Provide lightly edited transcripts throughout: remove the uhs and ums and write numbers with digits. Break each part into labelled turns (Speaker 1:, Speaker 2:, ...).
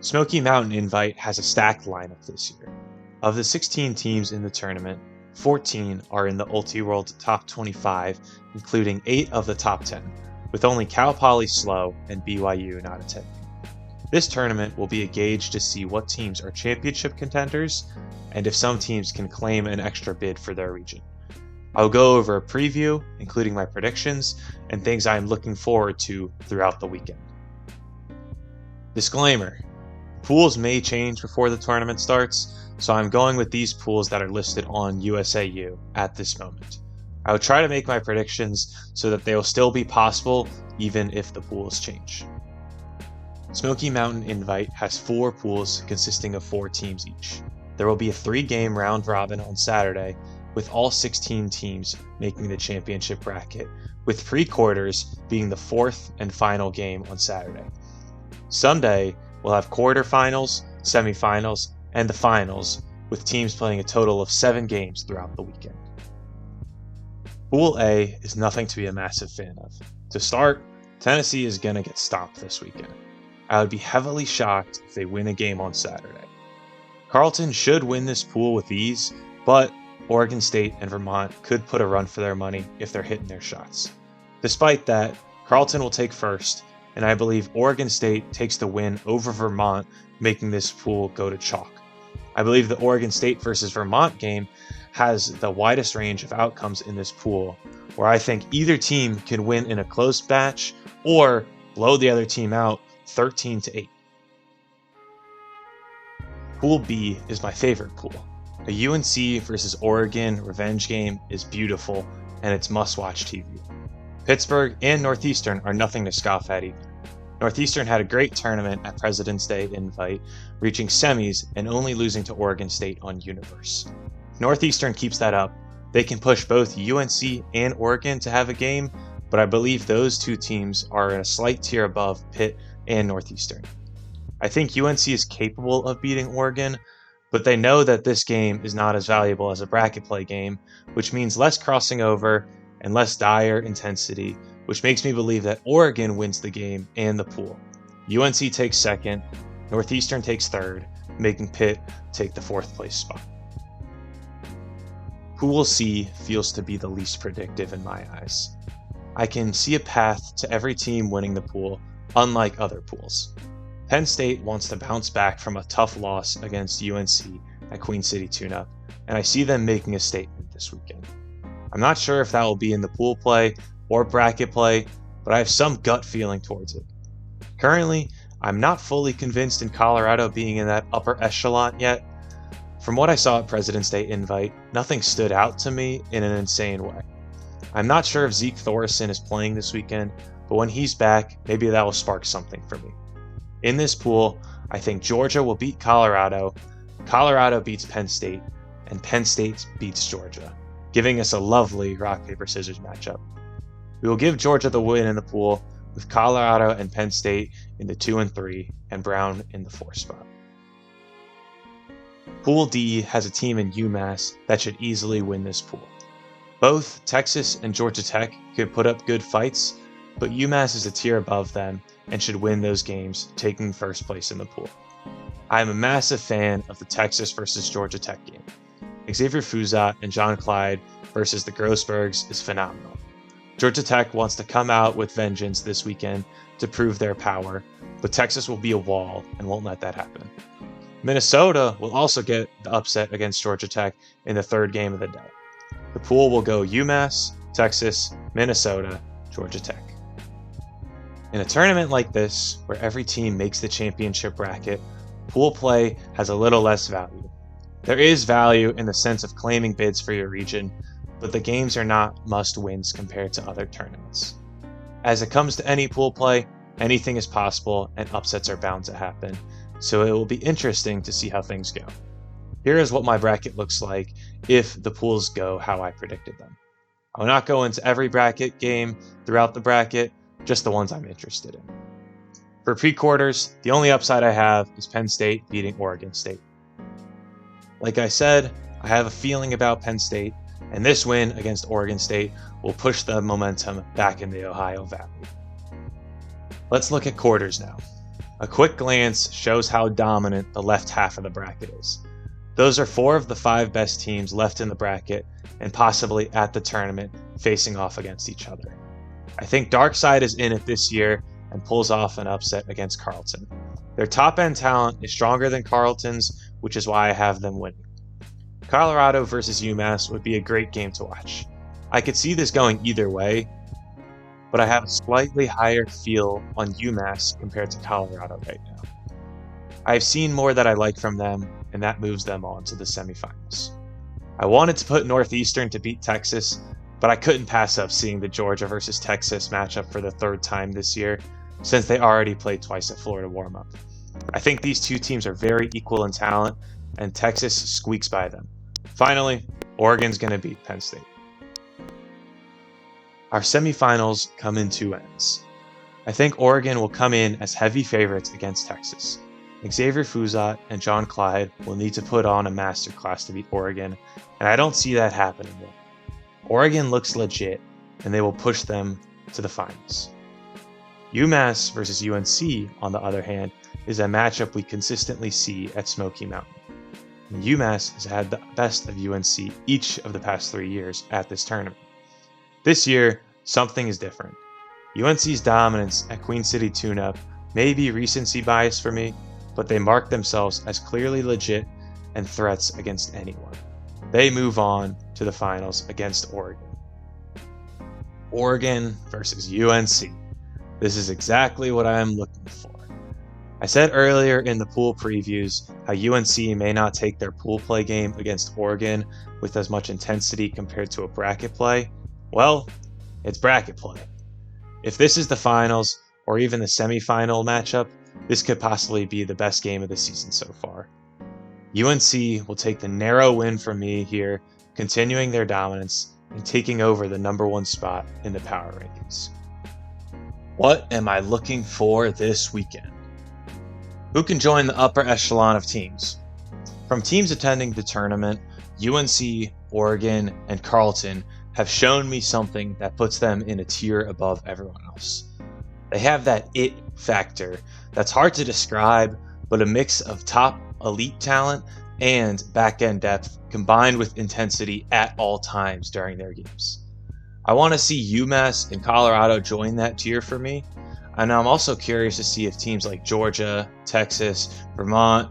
Speaker 1: Smokey Mountain Invite has a stacked lineup this year. Of the 16 teams in the tournament, 14 are in the Ultiworld Top 25, including 8 of the top 10, with only Cal Poly Slow and BYU not attending. This tournament will be a gauge to see what teams are championship contenders and if some teams can claim an extra bid for their region. I'll go over a preview, including my predictions and things I am looking forward to throughout the weekend. Disclaimer: pools may change before the tournament starts, so I'm going with these pools that are listed on USAU at this moment. I will try to make my predictions so that they will still be possible even if the pools change. Smokey Mountain Invite has 4 pools consisting of 4 teams each. There will be a 3-game round robin on Saturday, with all 16 teams making the championship bracket, with pre-quarters being the 4th and final game on Saturday. Sunday, we'll have quarterfinals, semifinals, and the finals, with teams playing a total of 7 games throughout the weekend. Pool A is nothing to be a massive fan of. To start, Tennessee is going to get stomped this weekend. I would be heavily shocked if they win a game on Saturday. Carleton should win this pool with ease, but Oregon State and Vermont could put a run for their money if they're hitting their shots. Despite that, Carleton will take first, and I believe Oregon State takes the win over Vermont, making this pool go to chalk. I believe the Oregon State versus Vermont game has the widest range of outcomes in this pool, where I think either team can win in a close match or blow the other team out 13-8. Pool B is my favorite pool. A UNC versus Oregon revenge game is beautiful, and it's must-watch TV. Pittsburgh and Northeastern are nothing to scoff at either. Northeastern had a great tournament at President's Day Invite, reaching semis and only losing to Oregon State on Universe. If Northeastern keeps that up, they can push both UNC and Oregon to have a game, but I believe those two teams are in a slight tier above Pitt and Northeastern. I think UNC is capable of beating Oregon, but they know that this game is not as valuable as a bracket play game, which means less crossing over and less dire intensity, which makes me believe that Oregon wins the game and the pool. UNC takes second, Northeastern takes third, making Pitt take the 4th place spot. Pool C feels to be the least predictive in my eyes. I can see a path to every team winning the pool, unlike other pools. Penn State wants to bounce back from a tough loss against UNC at Queen City Tune-Up, and I see them making a statement this weekend. I'm not sure if that will be in the pool play or bracket play, but I have some gut feeling towards it. Currently, I'm not fully convinced in Colorado being in that upper echelon yet. From what I saw at President's Day Invite, nothing stood out to me in an insane way. I'm not sure if Zeke Thorson is playing this weekend, but when he's back, maybe that will spark something for me. In this pool, I think Georgia will beat Colorado, Colorado beats Penn State, and Penn State beats Georgia, giving us a lovely rock, paper, scissors matchup. We will give Georgia the win in the pool, with Colorado and Penn State in the 2 and 3, and Brown in the 4 spot. Pool D has a team in UMass that should easily win this pool. Both Texas and Georgia Tech could put up good fights, but UMass is a tier above them and should win those games, taking first place in the pool. I am a massive fan of the Texas versus Georgia Tech game. Xavier Fuzat and John Clyde versus the Grossbergs is phenomenal. Georgia Tech wants to come out with vengeance this weekend to prove their power, but Texas will be a wall and won't let that happen. Minnesota will also get the upset against Georgia Tech in the 3rd game of the day. The pool will go UMass, Texas, Minnesota, Georgia Tech. In a tournament like this, where every team makes the championship bracket, pool play has a little less value. There is value in the sense of claiming bids for your region, but the games are not must-wins compared to other tournaments. As it comes to any pool play, anything is possible and upsets are bound to happen, so it will be interesting to see how things go. Here is what my bracket looks like if the pools go how I predicted them. I will not go into every bracket game throughout the bracket, just the ones I'm interested in. For pre-quarters, the only upside I have is Penn State beating Oregon State. Like I said, I have a feeling about Penn State, and this win against Oregon State will push the momentum back in the Ohio Valley. Let's look at quarters now. A quick glance shows how dominant the left half of the bracket is. Those are 4 of the 5 best teams left in the bracket and possibly at the tournament facing off against each other. I think Darkside is in it this year and pulls off an upset against Carleton. Their top end talent is stronger than Carleton's, which is why I have them winning. Colorado versus UMass would be a great game to watch. I could see this going either way, but I have a slightly higher feel on UMass compared to Colorado right now. I've seen more that I like from them, and that moves them on to the semifinals. I wanted to put Northeastern to beat Texas, but I couldn't pass up seeing the Georgia versus Texas matchup for the 3rd time this year, since they already played twice at Florida warm-up. I think these 2 teams are very equal in talent, and Texas squeaks by them. Finally, Oregon's going to beat Penn State. Our semifinals come in 2 ends. I think Oregon will come in as heavy favorites against Texas. Xavier Fuzat and John Clyde will need to put on a masterclass to beat Oregon, and I don't see that happening yet. Oregon looks legit, and they will push them to the finals. UMass versus UNC, on the other hand, is a matchup we consistently see at Smokey Mountain. And UMass has had the best of UNC each of the past 3 years at this tournament. This year, something is different. UNC's dominance at Queen City Tune-Up may be recency bias for me, but they mark themselves as clearly legit and threats against anyone. They move on to the finals against Oregon. Oregon versus UNC. This is exactly what I am looking for. I said earlier in the pool previews how UNC may not take their pool play game against Oregon with as much intensity compared to a bracket play. Well, it's bracket play. If this is the finals, or even the semifinal matchup, this could possibly be the best game of the season so far. UNC will take the narrow win from me here, continuing their dominance and taking over the number 1 spot in the power rankings. What am I looking for this weekend? Who can join the upper echelon of teams? From teams attending the tournament, UNC, Oregon, and Carleton have shown me something that puts them in a tier above everyone else. They have that it factor that's hard to describe, but a mix of top elite talent and back-end depth combined with intensity at all times during their games. I want to see UMass and Colorado join that tier for me, and I'm also curious to see if teams like Georgia, Texas, Vermont,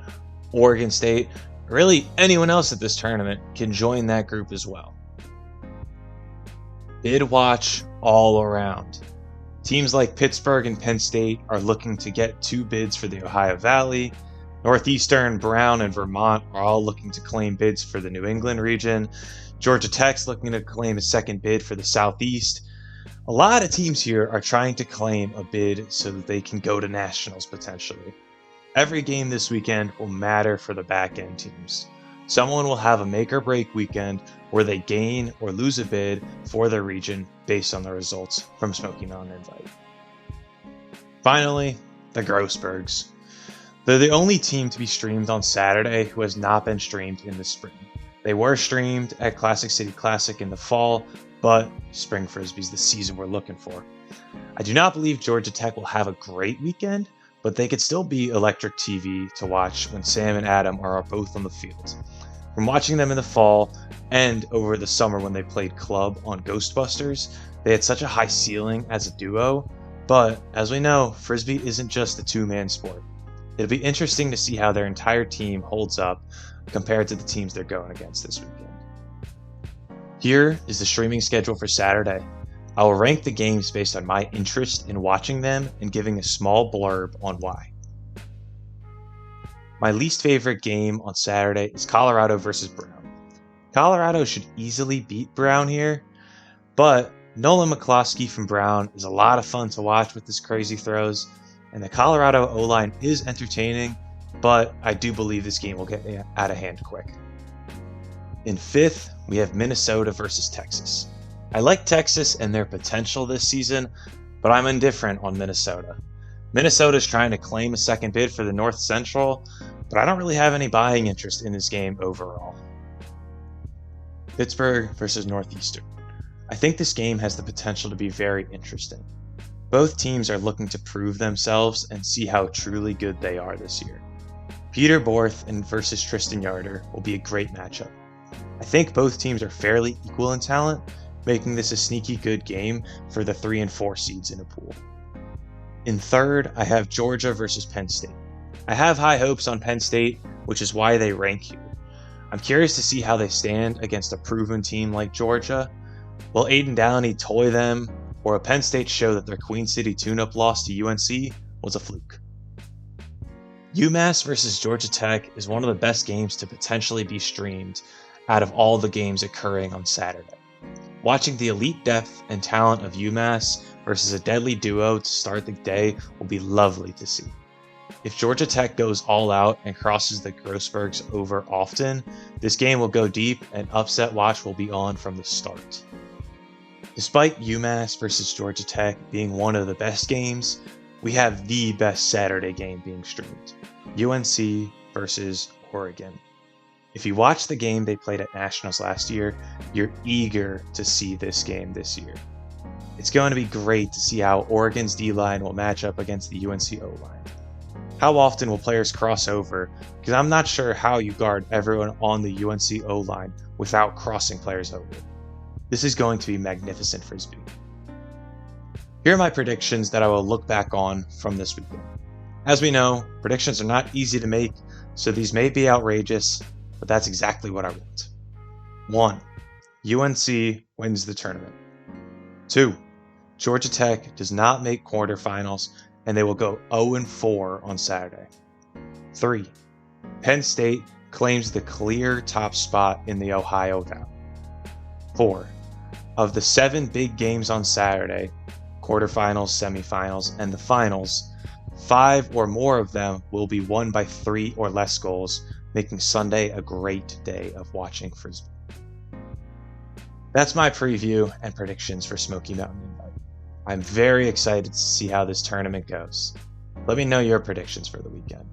Speaker 1: Oregon State, or really anyone else at this tournament can join that group as well. Bid watch all around. Teams like Pittsburgh and Penn State are looking to get 2 bids for the Ohio Valley. Northeastern, Brown, and Vermont are all looking to claim bids for the New England region. Georgia Tech's looking to claim a 2nd bid for the Southeast. A lot of teams here are trying to claim a bid so that they can go to nationals potentially. Every game this weekend will matter for the back-end teams. Someone will have a make-or-break weekend where they gain or lose a bid for their region based on the results from Smokey Mountain Invite. Finally, the Grossbergs. They're the only team to be streamed on Saturday who has not been streamed in the spring. They were streamed at Classic City Classic in the fall, but Spring Frisbee's the season we're looking for. I do not believe Georgia Tech will have a great weekend, but they could still be electric TV to watch when Sam and Adam are both on the field. From watching them in the fall and over the summer when they played club on Ghostbusters, they had such a high ceiling as a duo, but as we know, Frisbee isn't just a 2-man sport. It'll be interesting to see how their entire team holds up compared to the teams they're going against this weekend. Here is the streaming schedule for Saturday. I will rank the games based on my interest in watching them and giving a small blurb on why. My least favorite game on Saturday is Colorado versus Brown. Colorado should easily beat Brown here, but Nolan McCloskey from Brown is a lot of fun to watch with his crazy throws, and the Colorado O-line is entertaining, but I do believe this game will get out of hand quick. In 5th, we have Minnesota versus Texas. I like Texas and their potential this season, but I'm indifferent on Minnesota. Minnesota's trying to claim a 2nd bid for the North Central, but I don't really have any buying interest in this game overall. Pittsburgh versus Northeastern. I think this game has the potential to be very interesting. Both teams are looking to prove themselves and see how truly good they are this year. Peter Borth versus Tristan Yarder will be a great matchup. I think both teams are fairly equal in talent, making this a sneaky good game for the 3 and 4 seeds in a pool. In third, I have Georgia versus Penn State. I have high hopes on Penn State, which is why they rank here. I'm curious to see how they stand against a proven team like Georgia. Will Aiden Downey toy them, or will Penn State show that their Queen City tune-up loss to UNC was a fluke? UMass versus Georgia Tech is one of the best games to potentially be streamed out of all the games occurring on Saturday. Watching the elite depth and talent of UMass versus a deadly duo to start the day will be lovely to see. If Georgia Tech goes all out and crosses the Grossbergs over often, this game will go deep and upset watch will be on from the start. Despite UMass versus Georgia Tech being one of the best games, we have the best Saturday game being streamed, UNC versus Oregon. If you watched the game they played at Nationals last year, you're eager to see this game this year. It's going to be great to see how Oregon's D-line will match up against the UNC O-line. How often will players cross over? Because I'm not sure how you guard everyone on the UNC O-line without crossing players over. This is going to be magnificent frisbee. Here are my predictions that I will look back on from this weekend. As we know, predictions are not easy to make, so these may be outrageous, but that's exactly what I want. 1. UNC wins the tournament. 2. Georgia Tech does not make quarterfinals, and they will go 0-4 on Saturday. 3. Penn State claims the clear top spot in the Ohio Valley. 4. Of the 7 big games on Saturday, quarterfinals, semifinals, and the finals, 5 or more of them will be won by 3 or less goals, making Sunday a great day of watching frisbee. That's my preview and predictions for Smokey Mountain Invite. I'm very excited to see how this tournament goes. Let me know your predictions for the weekend.